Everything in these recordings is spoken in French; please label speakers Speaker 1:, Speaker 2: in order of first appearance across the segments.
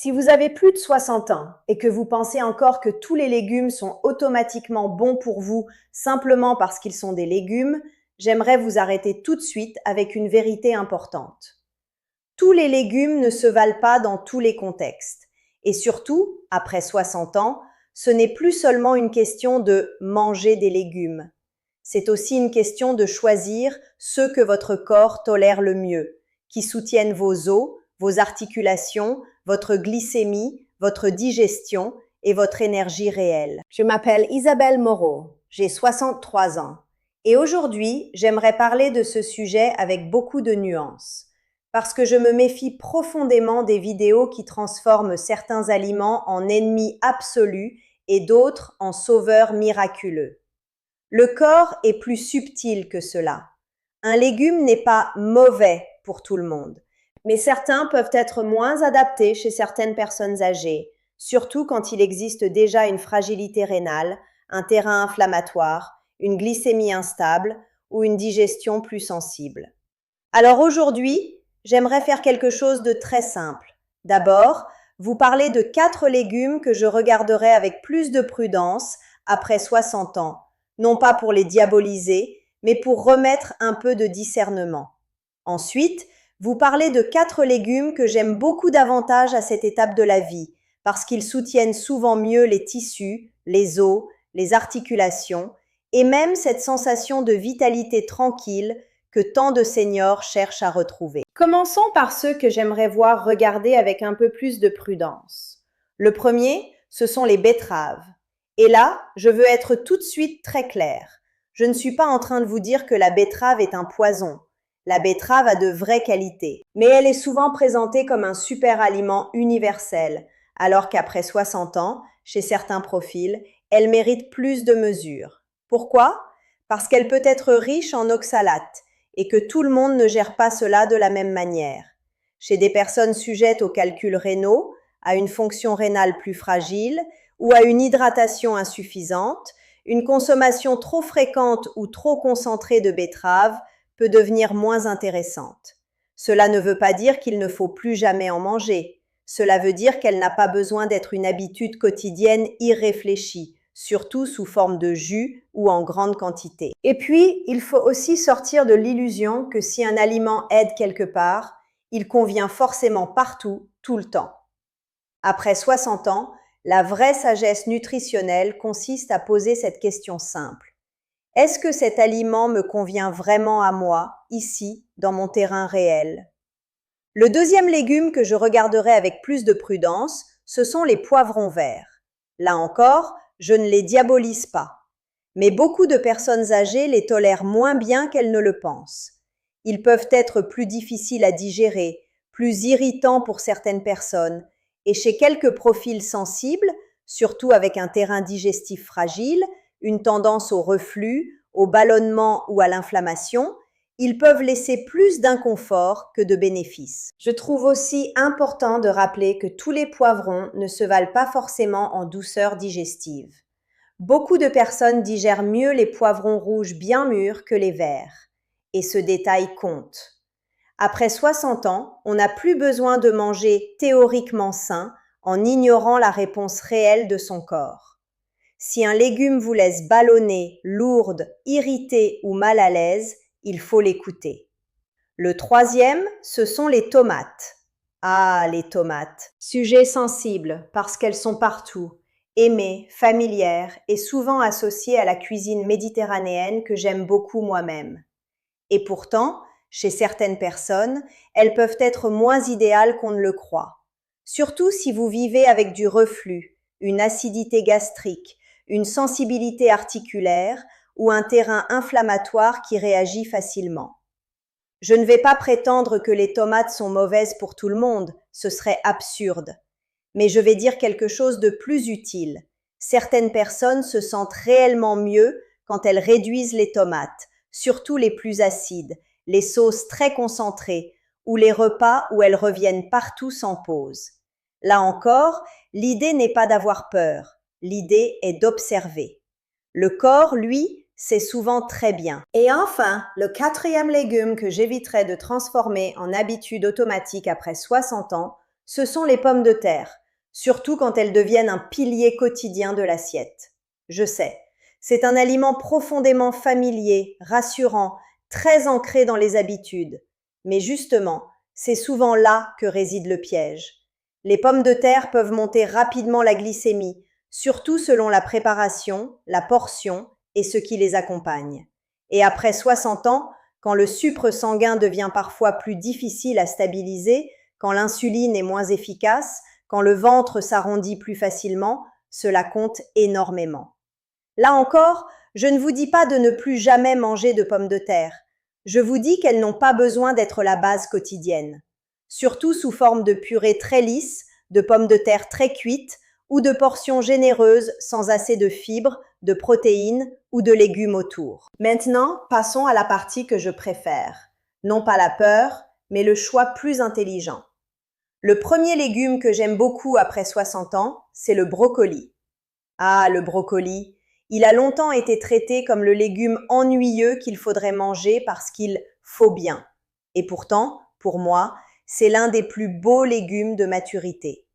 Speaker 1: Si vous avez plus de 60 ans et que vous pensez encore que tous les légumes sont automatiquement bons pour vous simplement parce qu'ils sont des légumes, j'aimerais vous arrêter tout de suite avec une vérité importante. Tous les légumes ne se valent pas dans tous les contextes. Et surtout, après 60 ans, ce n'est plus seulement une question de manger des légumes. C'est aussi une question de choisir ceux que votre corps tolère le mieux, qui soutiennent vos os, vos articulations, votre glycémie, votre digestion et votre énergie réelle. Je m'appelle Isabelle Moreau, j'ai 63 ans et aujourd'hui, j'aimerais parler de ce sujet avec beaucoup de nuances parce que je me méfie profondément des vidéos qui transforment certains aliments en ennemis absolus et d'autres en sauveurs miraculeux. Le corps est plus subtil que cela. Un légume n'est pas mauvais pour tout le monde, mais certains peuvent être moins adaptés chez certaines personnes âgées, surtout quand il existe déjà une fragilité rénale, un terrain inflammatoire, une glycémie instable ou une digestion plus sensible. Alors aujourd'hui, j'aimerais faire quelque chose de très simple. D'abord, vous parler de 4 légumes que je regarderai avec plus de prudence après 60 ans, non pas pour les diaboliser, mais pour remettre un peu de discernement. Ensuite, vous parler de 4 légumes que j'aime beaucoup davantage à cette étape de la vie, parce qu'ils soutiennent souvent mieux les tissus, les os, les articulations, et même cette sensation de vitalité tranquille que tant de seniors cherchent à retrouver. Commençons par ceux que j'aimerais voir regarder avec un peu plus de prudence. Le premier, ce sont les betteraves. Et là, je veux être tout de suite très claire. Je ne suis pas en train de vous dire que la betterave est un poison. La betterave a de vraies qualités, mais elle est souvent présentée comme un super aliment universel, alors qu'après 60 ans, chez certains profils, elle mérite plus de mesure. Pourquoi? Parce qu'elle peut être riche en oxalates et que tout le monde ne gère pas cela de la même manière. Chez des personnes sujettes aux calculs rénaux, à une fonction rénale plus fragile ou à une hydratation insuffisante, une consommation trop fréquente ou trop concentrée de betterave peut devenir moins intéressante. Cela ne veut pas dire qu'il ne faut plus jamais en manger. Cela veut dire qu'elle n'a pas besoin d'être une habitude quotidienne irréfléchie, surtout sous forme de jus ou en grande quantité. Et puis, il faut aussi sortir de l'illusion que si un aliment aide quelque part, il convient forcément partout, tout le temps. Après 60 ans, la vraie sagesse nutritionnelle consiste à poser cette question simple. Est-ce que cet aliment me convient vraiment à moi, ici, dans mon terrain réel? Le deuxième légume que je regarderai avec plus de prudence, ce sont les poivrons verts. Là encore, je ne les diabolise pas. Mais beaucoup de personnes âgées les tolèrent moins bien qu'elles ne le pensent. Ils peuvent être plus difficiles à digérer, plus irritants pour certaines personnes, et chez quelques profils sensibles, surtout avec un terrain digestif fragile, une tendance au reflux, au ballonnement ou à l'inflammation, ils peuvent laisser plus d'inconfort que de bénéfices. Je trouve aussi important de rappeler que tous les poivrons ne se valent pas forcément en douceur digestive. Beaucoup de personnes digèrent mieux les poivrons rouges bien mûrs que les verts. Et ce détail compte. Après 60 ans, on n'a plus besoin de manger théoriquement sain en ignorant la réponse réelle de son corps. Si un légume vous laisse ballonner, lourde, irritée ou mal à l'aise, il faut l'écouter. Le troisième, ce sont les tomates. Ah, les tomates. Sujet sensible parce qu'elles sont partout, aimées, familières et souvent associées à la cuisine méditerranéenne que j'aime beaucoup moi-même. Et pourtant, chez certaines personnes, elles peuvent être moins idéales qu'on ne le croit. Surtout si vous vivez avec du reflux, une acidité gastrique, une sensibilité articulaire ou un terrain inflammatoire qui réagit facilement. Je ne vais pas prétendre que les tomates sont mauvaises pour tout le monde, ce serait absurde. Mais je vais dire quelque chose de plus utile. Certaines personnes se sentent réellement mieux quand elles réduisent les tomates, surtout les plus acides, les sauces très concentrées ou les repas où elles reviennent partout sans pause. Là encore, l'idée n'est pas d'avoir peur, l'idée est d'observer. Le corps, lui, sait souvent très bien. Et enfin, le quatrième légume que j'éviterai de transformer en habitude automatique après 60 ans, Ce sont les pommes de terre, surtout quand elles deviennent un pilier quotidien de l'assiette. Je sais, c'est un aliment profondément familier, rassurant, très ancré dans les habitudes. Mais justement, c'est souvent là que réside le piège. Les pommes de terre peuvent monter rapidement la glycémie, surtout selon la préparation, la portion et ce qui les accompagne. Et après 60 ans, quand le sucre sanguin devient parfois plus difficile à stabiliser, quand l'insuline est moins efficace, quand le ventre s'arrondit plus facilement, cela compte énormément. Là encore, je ne vous dis pas de ne plus jamais manger de pommes de terre. Je vous dis qu'elles n'ont pas besoin d'être la base quotidienne. Surtout sous forme de purée très lisse, de pommes de terre très cuites ou de portions généreuses sans assez de fibres, de protéines ou de légumes autour. Maintenant, passons à la partie que je préfère. Non pas la peur, mais le choix plus intelligent. Le premier légume que j'aime beaucoup après 60 ans, c'est le brocoli. Ah, le brocoli! Il a longtemps été traité comme le légume ennuyeux qu'il faudrait manger parce qu'il faut bien. Et pourtant, pour moi, c'est l'un des plus beaux légumes de maturité.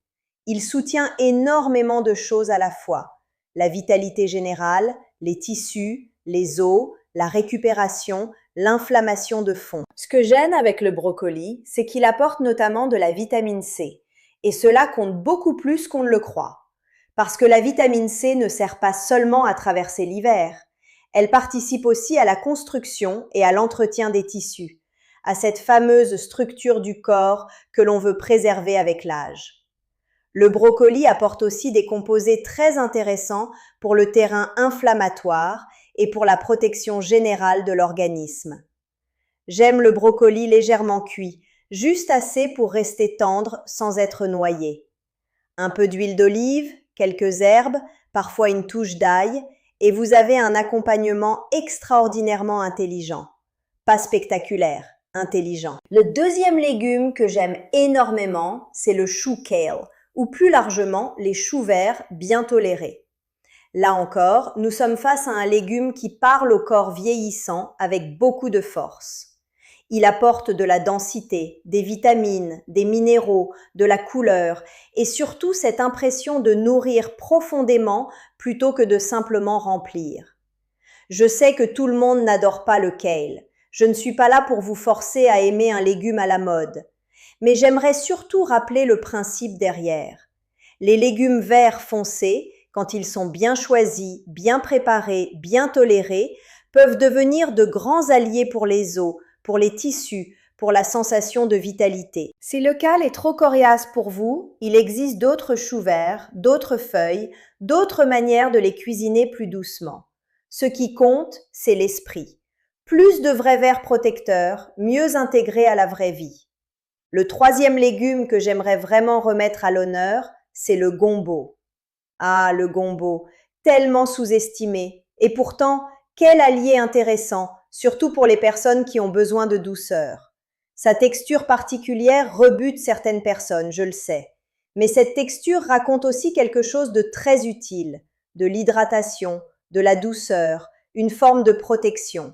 Speaker 1: Il soutient énormément de choses à la fois. La vitalité générale, les tissus, les os, la récupération, l'inflammation de fond. Ce que j'aime avec le brocoli, c'est qu'il apporte notamment de la vitamine C. Et cela compte beaucoup plus qu'on ne le croit. Parce que la vitamine C ne sert pas seulement à traverser l'hiver. Elle participe aussi à la construction et à l'entretien des tissus, à cette fameuse structure du corps que l'on veut préserver avec l'âge. Le brocoli apporte aussi des composés très intéressants pour le terrain inflammatoire et pour la protection générale de l'organisme. J'aime le brocoli légèrement cuit, juste assez pour rester tendre sans être noyé. Un peu d'huile d'olive, quelques herbes, parfois une touche d'ail, et vous avez un accompagnement extraordinairement intelligent. Pas spectaculaire, intelligent. Le deuxième légume que j'aime énormément, c'est le chou kale, ou plus largement les choux verts bien tolérés. Là encore, nous sommes face à un légume qui parle au corps vieillissant avec beaucoup de force. Il apporte de la densité, des vitamines, des minéraux, de la couleur et surtout cette impression de nourrir profondément plutôt que de simplement remplir. Je sais que tout le monde n'adore pas le kale. Je ne suis pas là pour vous forcer à aimer un légume à la mode. Mais j'aimerais surtout rappeler le principe derrière. Les légumes verts foncés, quand ils sont bien choisis, bien préparés, bien tolérés, peuvent devenir de grands alliés pour les os, pour les tissus, pour la sensation de vitalité. Si le kale est trop coriace pour vous, il existe d'autres choux verts, d'autres feuilles, d'autres manières de les cuisiner plus doucement. Ce qui compte, c'est l'esprit. Plus de vrais vers protecteurs, mieux intégrés à la vraie vie. Le troisième légume que j'aimerais vraiment remettre à l'honneur, c'est le gombo. Ah, le gombo, tellement sous-estimé. Et pourtant, quel allié intéressant, surtout pour les personnes qui ont besoin de douceur. Sa texture particulière rebute certaines personnes, je le sais. Mais cette texture raconte aussi quelque chose de très utile, de l'hydratation, de la douceur, une forme de protection.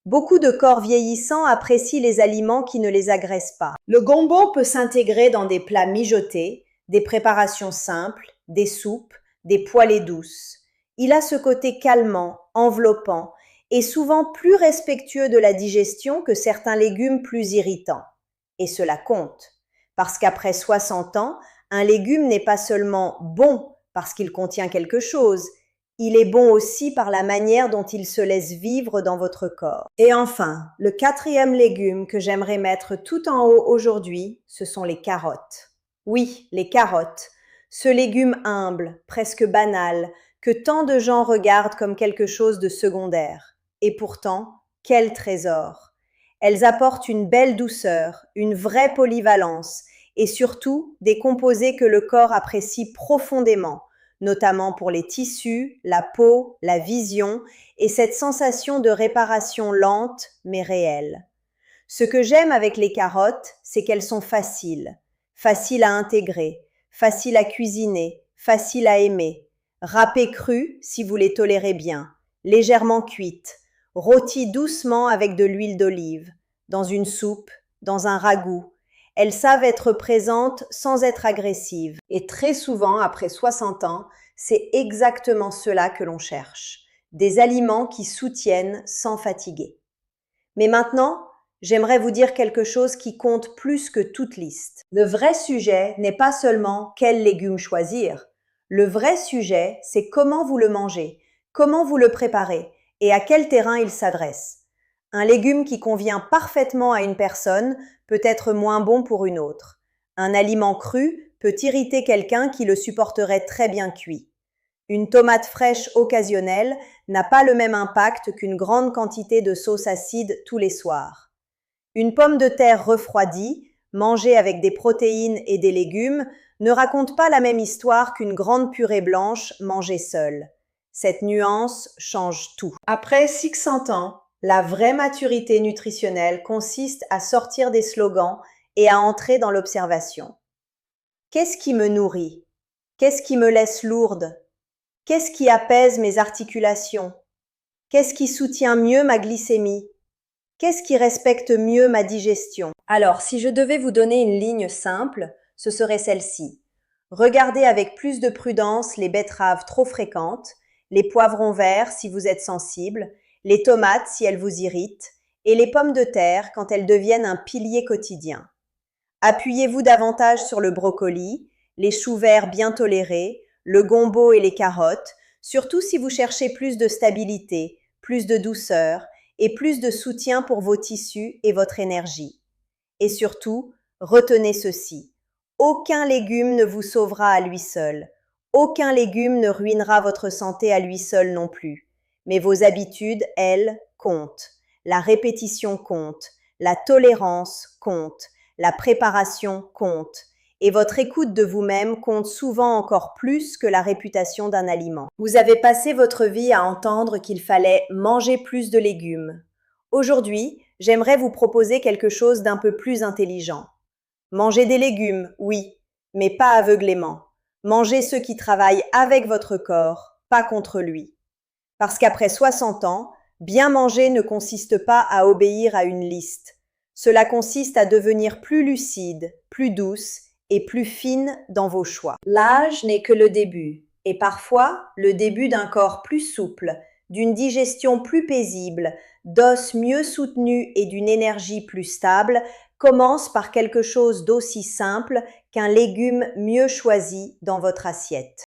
Speaker 1: Beaucoup de corps vieillissants apprécient les aliments qui ne les agressent pas. Le gombo peut s'intégrer dans des plats mijotés, des préparations simples, des soupes, des poêlées douces. Il a ce côté calmant, enveloppant et souvent plus respectueux de la digestion que certains légumes plus irritants. Et cela compte, parce qu'après 60 ans, un légume n'est pas seulement bon parce qu'il contient quelque chose, il est bon aussi par la manière dont il se laisse vivre dans votre corps. Et enfin, le quatrième légume que j'aimerais mettre tout en haut aujourd'hui, ce sont les carottes. Oui, les carottes, ce légume humble, presque banal, que tant de gens regardent comme quelque chose de secondaire. Et pourtant, quel trésor! Elles apportent une belle douceur, une vraie polyvalence et surtout des composés que le corps apprécie profondément, notamment pour les tissus, la peau, la vision et cette sensation de réparation lente mais réelle. Ce que j'aime avec les carottes, c'est qu'elles sont faciles à intégrer, faciles à cuisiner, faciles à aimer, râpées crues si vous les tolérez bien, légèrement cuites, rôties doucement avec de l'huile d'olive, dans une soupe, dans un ragoût. Elles savent être présentes sans être agressives. Et très souvent, après 60 ans, c'est exactement cela que l'on cherche. Des aliments qui soutiennent sans fatiguer. Mais maintenant, j'aimerais vous dire quelque chose qui compte plus que toute liste. Le vrai sujet n'est pas seulement quels légumes choisir. Le vrai sujet, c'est comment vous le mangez, comment vous le préparez et à quel terrain il s'adresse. Un légume qui convient parfaitement à une personne peut être moins bon pour une autre. Un aliment cru peut irriter quelqu'un qui le supporterait très bien cuit. Une tomate fraîche occasionnelle n'a pas le même impact qu'une grande quantité de sauce acide tous les soirs. Une pomme de terre refroidie, mangée avec des protéines et des légumes, ne raconte pas la même histoire qu'une grande purée blanche mangée seule. Cette nuance change tout. Après 600 ans, la vraie maturité nutritionnelle consiste à sortir des slogans et à entrer dans l'observation. Qu'est-ce qui me nourrit? Qu'est-ce qui me laisse lourde? Qu'est-ce qui apaise mes articulations? Qu'est-ce qui soutient mieux ma glycémie? Qu'est-ce qui respecte mieux ma digestion? Alors, si je devais vous donner une ligne simple, ce serait celle-ci. Regardez avec plus de prudence les betteraves trop fréquentes, les poivrons verts si vous êtes sensible, les tomates si elles vous irritent, et les pommes de terre quand elles deviennent un pilier quotidien. Appuyez-vous davantage sur le brocoli, les choux verts bien tolérés, le gombo et les carottes, surtout si vous cherchez plus de stabilité, plus de douceur et plus de soutien pour vos tissus et votre énergie. Et surtout, retenez ceci. Aucun légume ne vous sauvera à lui seul. Aucun légume ne ruinera votre santé à lui seul non plus. Mais vos habitudes, elles, comptent. La répétition compte. La tolérance compte. La préparation compte. Et votre écoute de vous-même compte souvent encore plus que la réputation d'un aliment. Vous avez passé votre vie à entendre qu'il fallait manger plus de légumes. Aujourd'hui, j'aimerais vous proposer quelque chose d'un peu plus intelligent. Mangez des légumes, oui, mais pas aveuglément. Mangez ceux qui travaillent avec votre corps, pas contre lui. Parce qu'après 60 ans, bien manger ne consiste pas à obéir à une liste. Cela consiste à devenir plus lucide, plus douce et plus fine dans vos choix. L'âge n'est que le début, et parfois le début d'un corps plus souple, d'une digestion plus paisible, d'os mieux soutenus et d'une énergie plus stable commence par quelque chose d'aussi simple qu'un légume mieux choisi dans votre assiette.